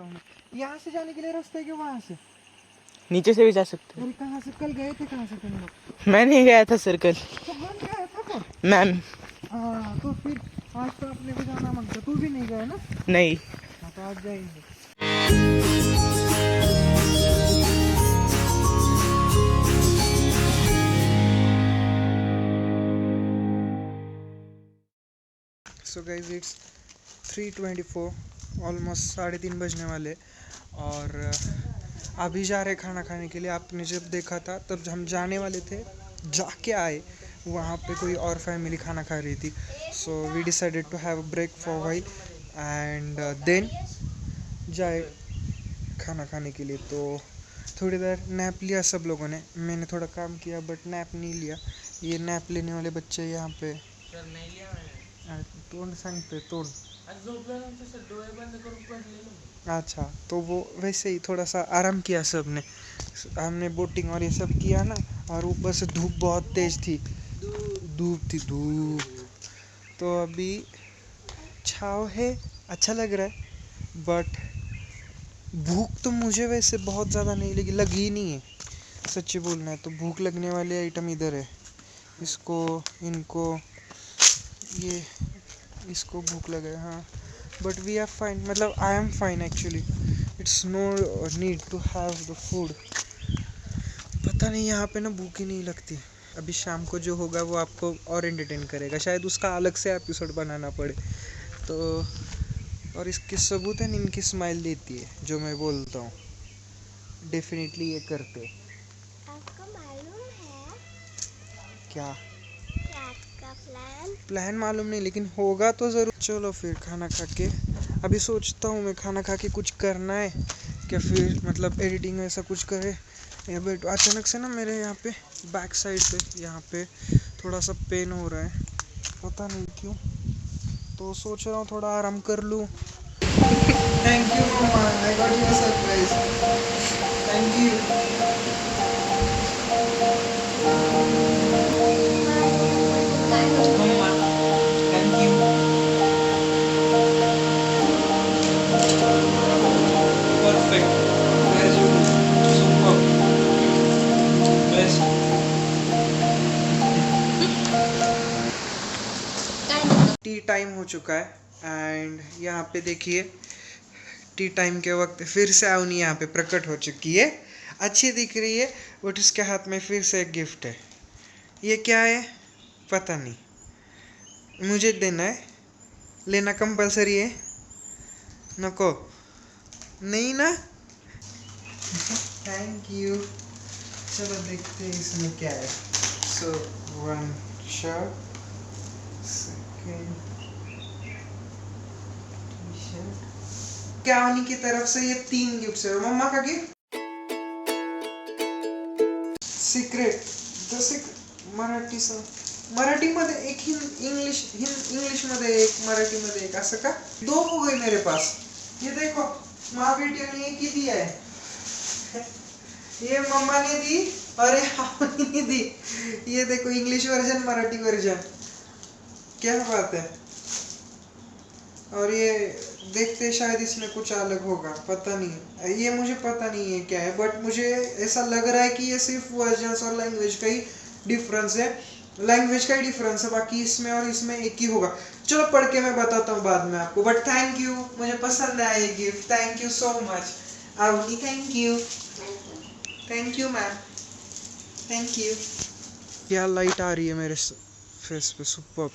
चुका हूँ। यहाँ से जाने के लिए रास्ता है कि वहाँ से? नीचे से भी जा सकते हैं। अरे कहाँ से कल गए थे, कहाँ से तुम लोग? मैं नहीं गया था सर्कल तो हम गया था कौन? मैम। हाँ तो फिर आज तो आपने भी जाना मांगता, तू भी नहीं गया ना? नहीं। हाँ तो आज जाएंगे। सो गाइज इट्स 3:24, ऑलमोस्ट 3:30 बजने वाले और अभी जा रहे खाना खाने के लिए। आपने जब देखा था तब हम जाने वाले थे, जाके आए वहाँ पे कोई और फैमिली खाना खा रही थी। So we decided to have a break for while and then जाए खाना खाने के लिए। तो थोड़ी देर नैप लिया सब लोगों ने, मैंने थोड़ा काम किया बट नैप नहीं लिया। ये नैप लेने वाले बच्चे यहाँ पे तोंड सांगते तोंड। अच्छा तो वो वैसे ही थोड़ा सा आराम किया सब ने। हमने बोटिंग और ये सब किया ना, और ऊपर से धूप बहुत तेज थी, धूप। तो अभी छाव है, अच्छा लग रहा है बट भूख तो मुझे वैसे बहुत ज़्यादा नहीं लगी, लगी ही नहीं है सच्ची बोलना है तो। भूख लगने वाले आइटम इधर है, इनको ये इसको भूख लगे हाँ, बट वी आर फाइन, मतलब I am fine actually. It's no need to have the food. पता नहीं यहाँ पे ना भूख ही नहीं लगती। अभी शाम को जो होगा वो आपको और एंटरटेन करेगा, शायद उसका अलग से एपिसोड बनाना पड़े तो। और इसके सबूत है, इनकी स्माइल देती है जो मैं बोलता हूँ, डेफिनेटली ये करते। आपको मालूम है क्या आपका प्लान मालूम नहीं, लेकिन होगा तो ज़रूर। चलो फिर खाना खा के, अभी सोचता हूँ मैं खाना खा के कुछ करना है क्या, फिर मतलब एडिटिंग ऐसा कुछ करे या बैठ। अचानक से ना मेरे यहाँ पे बैक साइड पे यहाँ पे थोड़ा सा पेन हो रहा है, पता नहीं क्यों, तो सोच रहा हूँ थोड़ा आराम कर लूँ। Thank you mama, I got you a surprise, thank you. Thank you. Perfect, very good, super, best. Tea time हो चुका है एंड यहाँ पे देखिए टी टाइम के वक्त फिर से अवनी यहाँ पे प्रकट हो चुकी है, अच्छी दिख रही है बट उसके हाथ में फिर से एक गिफ्ट है। ये क्या है पता नहीं, मुझे देना है, लेना कंपलसरी है, नको नहीं ना? Thank you. चलो देखते हैं इसमें क्या है। So one shirt, second T-shirt. क्या की तरफ से ये 3 गिफ्ट है। मम्मा का गिफ्ट सिक्रेट, मराठी मराठी मध्ये एक, इंग्लिश मध्ये एक, मराठी मध्ये एक, असं का 2 हो गए मेरे पास। ये देखो माँ बेटी ने एक ही दिया है, ये मम्मा ने दी और ये हमने ने दी। ये देखो इंग्लिश वर्जन, मराठी वर्जन, क्या बात है। और ये देखते शायद इसमें कुछ अलग होगा, पता नहीं, ये मुझे पता नहीं है क्या है, बट मुझे ऐसा लग रहा है कि ये सिर्फ वर्जन्स और लैंग्वेज का ही डिफरेंस है, बाकी इसमें और इसमें एक ही होगा। चलो पढ़ के मैं बताता हूँ बाद में आपको, बट थैंक यू, मुझे पसंद आया ये gift, thank you so much Avni, thank you ma'am, thank you. क्या लाइट आ रही है मेरे फेस पे, सुपर,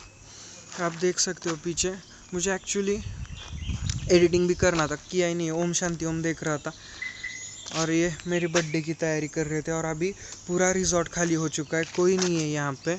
आप देख सकते हो पीछे। मुझे एक्चुअली एडिटिंग भी करना था, किया ही नहीं, ओम शांति ओम देख रहा था और ये मेरी बर्थडे की तैयारी कर रहे थे। और अभी पूरा रिजॉर्ट खाली हो चुका है, कोई नहीं है यहाँ पे।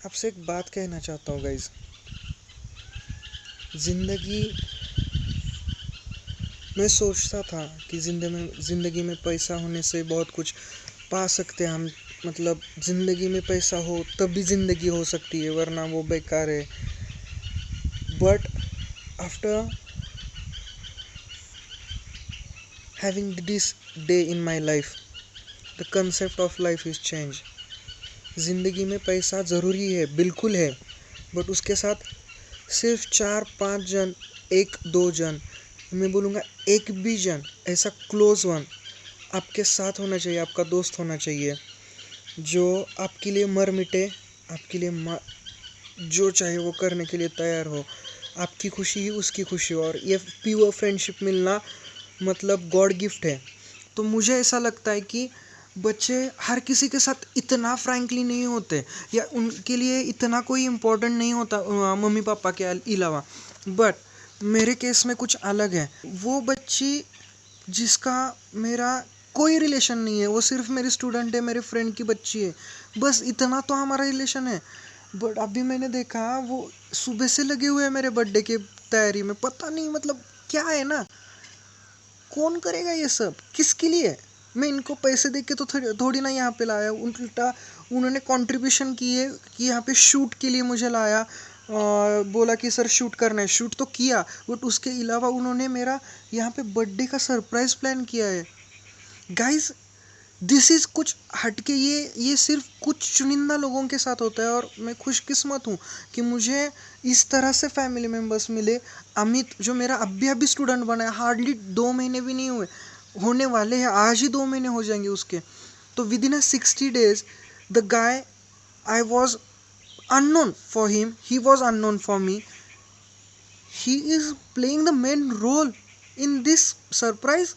आपसे एक बात कहना चाहता हूँ गाइज, मैं सोचता था कि ज़िंदगी में पैसा होने से बहुत कुछ पा सकते हैं हम, मतलब ज़िंदगी में पैसा हो तब भी ज़िंदगी हो सकती है, वरना वो बेकार है। But after having this day in my life. The concept of life is change. ज़िंदगी में पैसा ज़रूरी है, बिल्कुल है, बट उसके साथ सिर्फ 4-5 जन, 1-2 जन, मैं बोलूँगा एक भी जन ऐसा क्लोज वन आपके साथ होना चाहिए, आपका दोस्त होना चाहिए, जो आपके लिए मर मिटे, आपके लिए जो चाहे वो करने के लिए तैयार हो, आपकी खुशी ही उसकी खुशी हो। और ये प्योर फ्रेंडशिप मिलना मतलब गॉड गिफ्ट है। तो मुझे ऐसा लगता है कि बच्चे हर किसी के साथ इतना फ्रैंकली नहीं होते, या उनके लिए इतना कोई इम्पोर्टेंट नहीं होता मम्मी पापा के अलावा। बट मेरे केस में कुछ अलग है। वो बच्ची जिसका मेरा कोई रिलेशन नहीं है, वो सिर्फ मेरी स्टूडेंट है, मेरे फ्रेंड की बच्ची है, बस इतना तो हमारा रिलेशन है। बट अभी मैंने देखा वो सुबह से लगे हुए हैं मेरे बर्थडे की तैयारी में। पता नहीं मतलब क्या है ना, कौन करेगा ये सब, किसके लिए? मैं इनको पैसे दे के तो थोड़ी ना यहाँ पे लाया। उल्टा उन्होंने कंट्रीब्यूशन किए कि यहाँ पे शूट के लिए मुझे लाया, बोला कि सर शूट करना है, शूट तो किया, बट उसके अलावा उन्होंने मेरा यहाँ पे बर्थडे का सरप्राइज़ प्लान किया है। गाइस दिस इज़ कुछ हटके, ये सिर्फ कुछ चुनिंदा लोगों के साथ होता है, और मैं खुशकिस्मत हूँ कि मुझे इस तरह से फैमिली मेम्बर्स मिले। अमित जो मेरा अभी स्टूडेंट बना है, हार्डली 2 महीने भी नहीं होने वाले हैं, आज ही 2 महीने हो जाएंगे उसके। तो with in 60 days the guy, I was unknown for him, he was unknown for me, he is playing the main role in this surprise।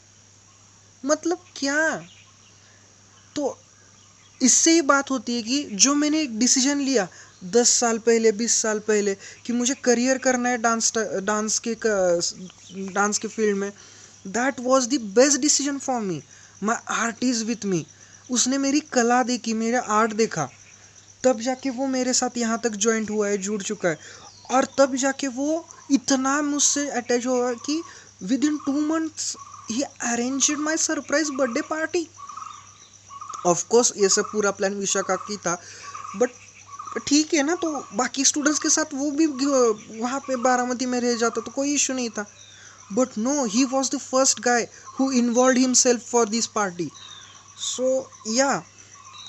मतलब क्या? तो इससे ही बात होती है कि जो मैंने एक डिसीजन लिया 10 साल पहले, 20 साल पहले, कि मुझे करियर करना है डांस के फील्ड में, that was the best decision for me. My art is with me. उसने मेरी कला देखी, मेरा आर्ट देखा, तब जाके वो मेरे साथ यहाँ तक ज्वाइंट हुआ है, जुड़ चुका है, और तब जाके वो इतना मुझसे अटैच हुआ कि with in 2 months he arranged my surprise birthday party. Of course ये सब पूरा प्लान विशाखा की था, बट ठीक है ना, तो बाकी स्टूडेंट्स के साथ वो भी वहाँ पे बारामती में रह जाता तो कोई इशू नहीं था। But no, he was the first guy who involve himself for this party. So yeah,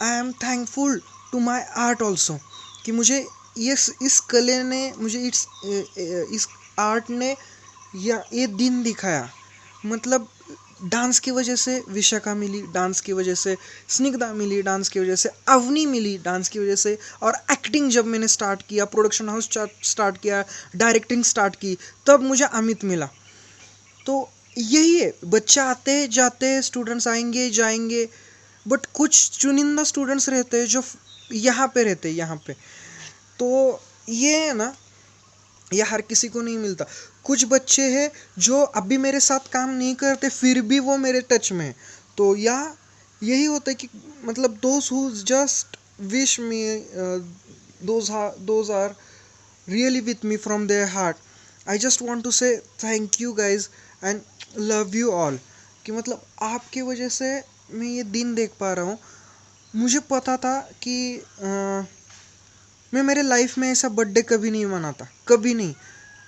I am thankful to my art also कि मुझे इस कले ने, मुझे इस आर्ट ने ये दिन दिखाया। मतलब डांस की वजह से विशाखा मिली, डांस की वजह से स्निग्धा मिली, डांस की वजह से अवनी मिली, डांस की वजह से, और एक्टिंग जब मैंने स्टार्ट किया, प्रोडक्शन हाउस स्टार्ट किया, डायरेक्टिंग स्टार्ट की, तब मुझे अमित मिला। तो यही है, बच्चे आते जाते, स्टूडेंट्स आएंगे जाएंगे, बट कुछ चुनिंदा स्टूडेंट्स रहते हैं जो यहाँ पे रहते हैं, यहाँ पे। तो ये है ना, यह हर किसी को नहीं मिलता। कुछ बच्चे हैं जो अभी मेरे साथ काम नहीं करते, फिर भी वो मेरे टच में है। तो यही होता है कि मतलब those who just wish me, those are really with me from their heart. I just want to say thank you guys and love you all. कि मतलब आपकी वजह से मैं ये दिन देख पा रहा हूँ। मुझे पता था कि मैं मेरे लाइफ में ऐसा बर्थडे कभी नहीं मनाता, कभी नहीं।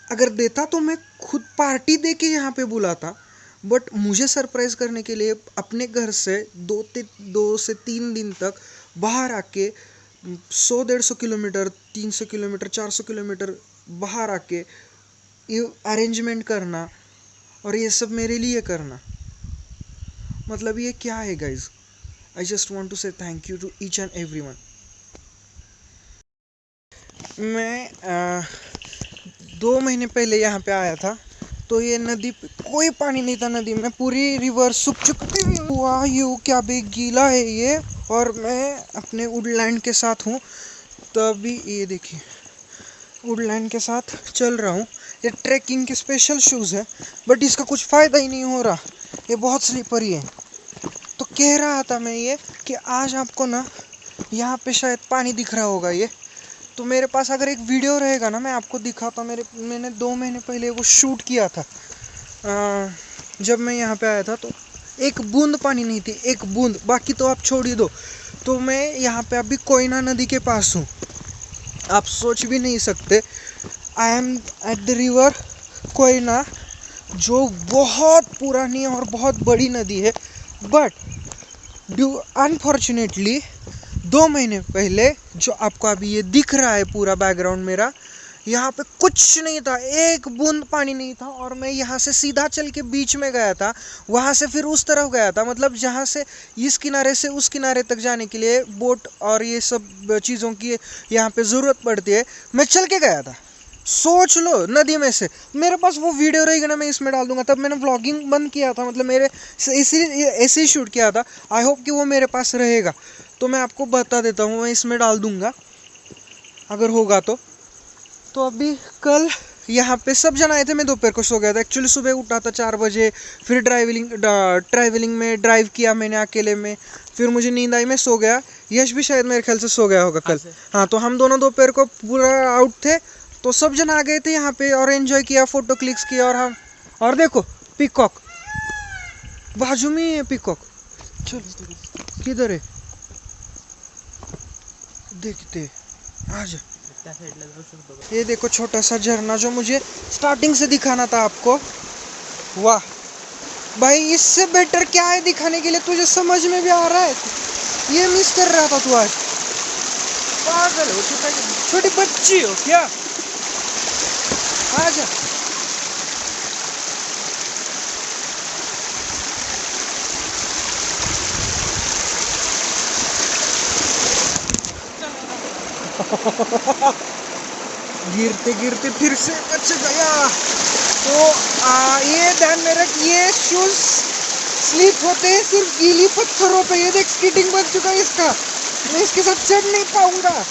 अगर देता तो मैं खुद पार्टी दे के यहाँ पे बुलाता, बट मुझे सरप्राइज़ करने के लिए अपने घर से 2 से 3 दिन तक बाहर आके 100-150 किलोमीटर, 300 किलोमीटर, 400 किलोमीटर बाहर आके ये अरेंजमेंट करना और ये सब मेरे लिए करना, मतलब ये क्या है guys. I just want to say thank you to each and every one. मैं 2 महीने पहले यहाँ पे आया था, तो ये नदी कोई पानी नहीं था नदी में, पूरी रिवर सूख चुकी हुआ, यू क्या भी गीला है ये। और मैं अपने वुडलैंड के साथ हूँ, तभी ये देखिए वुडलैंड के साथ चल रहा हूँ। ये ट्रैकिंग के स्पेशल शूज़ है, बट इसका कुछ फ़ायदा ही नहीं हो रहा, ये बहुत स्लिपरी है। तो कह रहा था मैं ये कि आज आपको ना यहाँ पे शायद पानी दिख रहा होगा ये, तो मेरे पास अगर एक वीडियो रहेगा ना मैं आपको दिखाता। मैंने 2 महीने पहले वो शूट किया था। जब मैं यहाँ पे आया था तो एक बूंद पानी नहीं थी, एक बूंद, बाकी तो आप छोड़ ही दो। तो मैं यहाँ पे अभी कोयना नदी के पास हूँ, आप सोच भी नहीं सकते। I am at the river Koyna जो बहुत पुरानी और बहुत बड़ी नदी है। बट अनफॉर्चुनेटली 2 महीने पहले, जो आपको अभी ये दिख रहा है पूरा बैकग्राउंड मेरा, यहाँ पे कुछ नहीं था, एक बूंद पानी नहीं था। और मैं यहाँ से सीधा चल के बीच में गया था, वहाँ से फिर उस तरफ गया था, मतलब जहाँ से इस किनारे से उस किनारे तक जाने के लिए बोट और ये सब चीज़ों की यहाँ पे ज़रूरत पड़ती है। मैं चल के गया था, सोच लो, नदी में से। मेरे पास वो वीडियो रहेगा ना, मैं इसमें डाल दूंगा। तब मैंने व्लॉगिंग बंद किया था, मतलब मेरे ऐसे ही शूट किया था। आई होप कि वो मेरे पास रहेगा, तो मैं आपको बता देता हूँ, मैं इसमें डाल दूंगा अगर होगा तो अभी कल यहाँ पे सब जन आए थे, मैं दोपहर को सो गया था। एक्चुअली सुबह उठा था 4 बजे, फिर ट्रैवलिंग में ड्राइव किया मैंने अकेले में, फिर मुझे नींद आई, मैं सो गया। यश भी शायद मेरे ख्याल से सो गया होगा कल। हाँ, तो हम दोनों दोपहर को पूरा आउट थे, तो सब जन आ गए थे यहाँ पे और एंजॉय किया, फोटो क्लिक्स किया। और देखो पीकॉक बाजू में है, पीकॉक। चलो किधर है देखते, आज ये देखो छोटा सा झरना जो मुझे स्टार्टिंग से दिखाना था आपको। वाह भाई, इससे बेटर क्या है दिखाने के लिए? तुझे समझ में भी आ रहा है? ये मिस कर रहा था तू आज? पागल हो, छोटी बच्ची हो क्या? आजा। गिरते गिरते फिर से बच गया। तो ये ध्यान में रख, ये शूज स्लिप होते हैं सिर्फ गीली पत्थरों पे। ये देख स्कीटिंग बन चुका है इसका, मैं इसके साथ चढ़ नहीं पाऊंगा।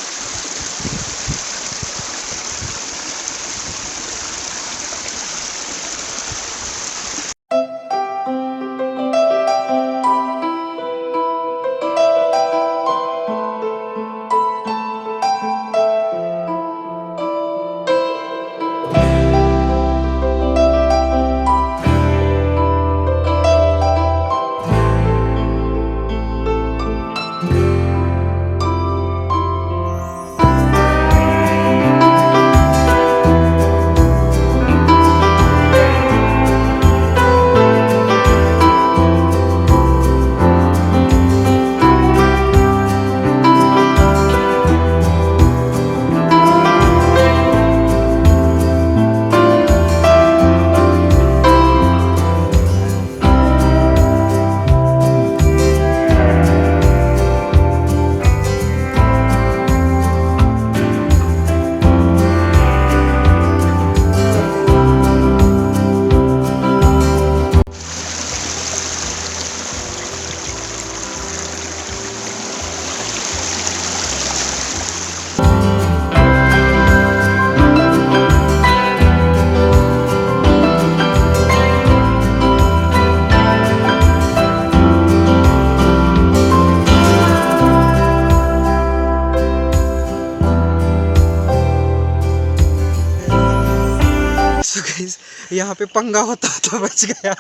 यहाँ पे पंगा होता तो बच गया।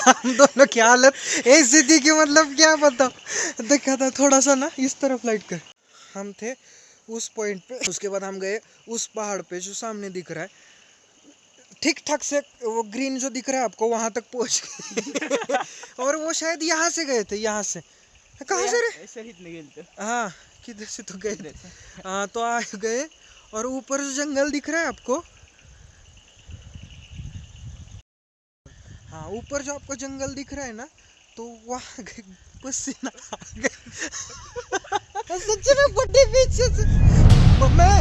हम दोनों की हालत ऐसी थी कि मतलब क्या बताओ। देखा था थोड़ा सा ना, इस तरफ लाइट कर, हम थे उस पॉइंट पे। उसके बाद हम गए उस पहाड़ पे जो सामने दिख रहा है, ठीक ठाक से वो ग्रीन जो दिख रहा है आपको, वहां तक पहुंच गए। और वो शायद यहाँ से गए थे, यहाँ से कहाँ से रे? हाँ, किधर से तो गए। हाँ, तो आ गए। और ऊपर जो जंगल दिख रहा है आपको, हाँ ऊपर जो आपको जंगल दिख रहा है ना, तो वहाँ पसीना आ गया। सच में बड़ी पीछे से मैं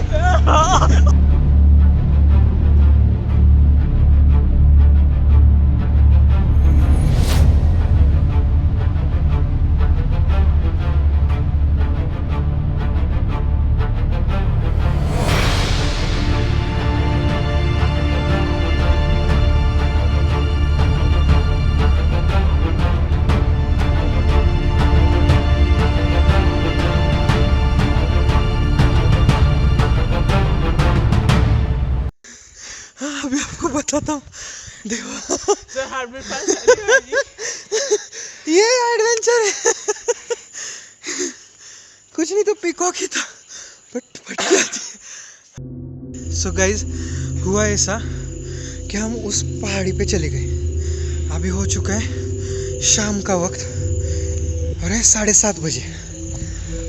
अभी आपको बताता हूँ, देखो ये एडवेंचर है। कुछ नहीं तो पीकॉक ही था, बट फट जाती है। सो गाइज, हुआ ऐसा कि हम उस पहाड़ी पे चले गए। अभी हो चुका है शाम का वक्त और है 7:30 बजे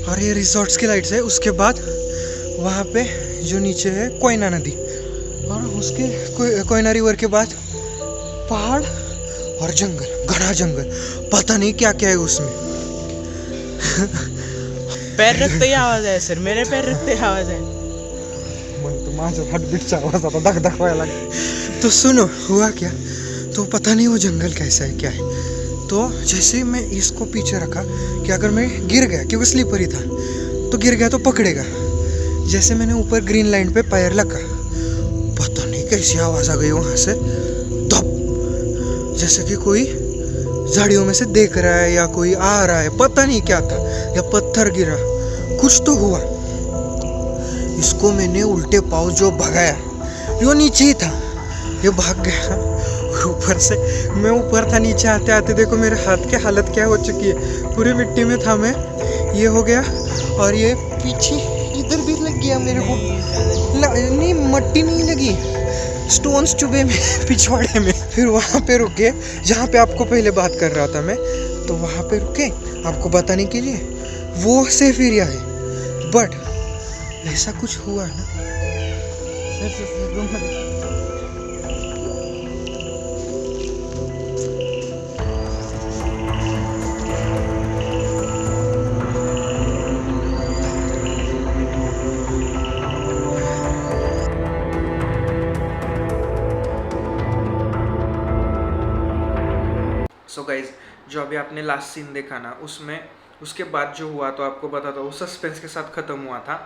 और ये रिजॉर्ट्स की लाइट्स है। उसके बाद वहाँ पे जो नीचे है कोयना नदी और उसके कोयना रिवर के बाद पहाड़ और जंगल, घना जंगल, पता नहीं क्या क्या है उसमें। पैर रखते ही आवाज आहे सर, मेरे पैर रखते ही आवाज आहे. मग तो माझ्या हार्टबीटचा आवाज आता धक धक व्हायला लागला. तो सुनो हुआ क्या, तो पता नहीं वो जंगल कैसा है क्या है। तो जैसे मैं इसको पीछे रखा कि अगर मैं गिर गया, क्योंकि स्लीपर ही था, तो गिर गया तो पकड़ेगा। जैसे मैंने ऊपर ग्रीन लाइन पे पैर लगा, पता नहीं कैसी आवाज़ आ गई वहाँ से, धप, जैसे कि कोई झाड़ियों में से देख रहा है या कोई आ रहा है, पता नहीं क्या था, या पत्थर गिरा, कुछ तो हुआ। इसको मैंने उल्टे पाँव जो भगाया, यो नीचे ही था, ये भाग गया। और ऊपर से मैं ऊपर था, नीचे आते आते देखो मेरे हाथ की हालत क्या हो चुकी है, पूरी मिट्टी में था मैं, ये हो गया। और ये पीछे इधर भी लग गया मेरे को, नहीं मट्टी नहीं लगी, स्टोन्स चुभे में पिछवाड़े में। फिर वहाँ पे रुके जहाँ पे आपको पहले बात कर रहा था मैं, तो वहाँ पे रुके आपको बताने के लिए, वो सेफ एरिया है। बट ऐसा कुछ हुआ ना, सो गाइज, जो अभी आपने लास्ट सीन देखा ना, उसमें उसके बाद जो हुआ तो आपको पता था, वो सस्पेंस के साथ ख़त्म हुआ था।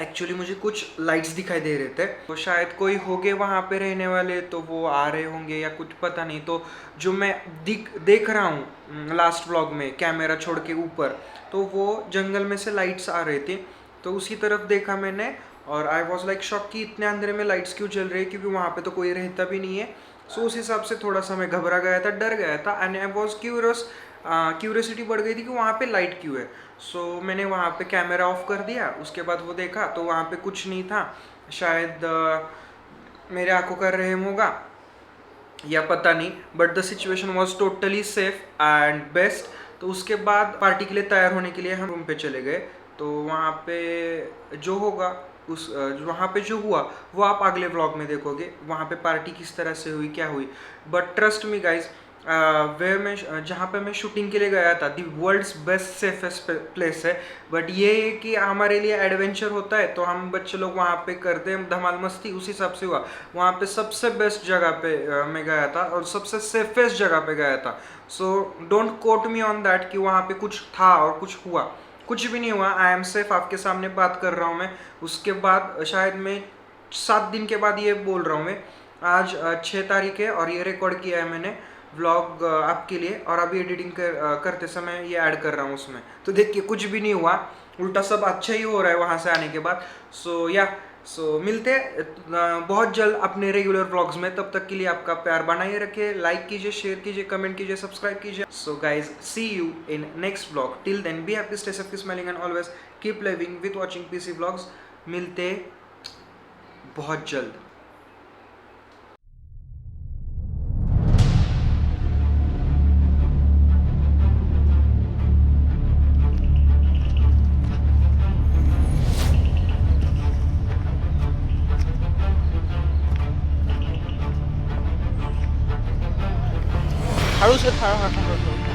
एक्चुअली मुझे कुछ लाइट्स दिखाई दे रहे थे, तो शायद कोई होंगे वहाँ पे रहने वाले, तो वो आ रहे होंगे या कुछ पता नहीं। तो जो मैं देख रहा हूँ लास्ट व्लॉग में कैमरा छोड़ के ऊपर, तो वो जंगल में से लाइट्स आ रहे थे, तो उसी तरफ देखा मैंने और आई वॉज लाइक शॉक कि इतने अंधेरे में लाइट्स क्यों चल रही है, क्योंकि वहाँ पे तो कोई रहता भी नहीं है। सो उस हिसाब से थोड़ा सा मैं घबरा गया था, डर गया था, एंड आई वॉज क्यूरियोसिटी बढ़ गई थी कि वहाँ पे लाइट क्यों है। सो मैंने वहाँ पे कैमरा ऑफ कर दिया, उसके बाद वो देखा तो वहाँ पे कुछ नहीं था, शायद मेरे आंखों का रहम होगा या पता नहीं, but the situation was totally safe and best. तो उसके बाद पार्टी के लिए तैयार होने के लिए हम रूम पे चले गए। तो वहाँ पे जो होगा उस वहाँ पे जो हुआ वो आप अगले व्लॉग में देखोगे, वहाँ पे पार्टी किस तरह से हुई, क्या हुई। बट ट्रस्ट मी गाइज, वे मैं जहाँ पे मैं शूटिंग के लिए गया था, the world's best safest place है। बट ये है कि हमारे लिए एडवेंचर होता है, तो हम बच्चे लोग वहाँ पे करते हैं धमाल मस्ती, उस हिसाब से हुआ। वहाँ पे सबसे बेस्ट जगह पे मैं गया था और सबसे सेफेस्ट जगह पे गया था। So don't quote me on that कि वहाँ पे कुछ था और कुछ हुआ, कुछ भी नहीं हुआ। आई एम सेफ, आपके सामने बात कर रहा हूँ मैं। उसके बाद शायद मैं 7 दिन के बाद ये बोल रहा हूँ मैं, आज 6 तारीख है और ये रिकॉर्ड किया है मैंने व्लॉग आपके लिए, और अभी एडिटिंग करते समय ये ऐड कर रहा हूँ उसमें। तो देखिए कुछ भी नहीं हुआ, उल्टा सब अच्छा ही हो रहा है वहाँ से आने के बाद। सो मिलते हैं बहुत जल्द अपने रेगुलर व्लॉग्स में। तब तक के लिए आपका प्यार बनाए रखे, लाइक कीजिए, शेयर कीजिए, कमेंट कीजिए, सब्सक्राइब कीजिए। So guys, see you in next vlog. Till then be happy, stay safe, smiling and always keep living with watching PC vlogs. मिलते बहुत जल्द। हळू सर, हळू.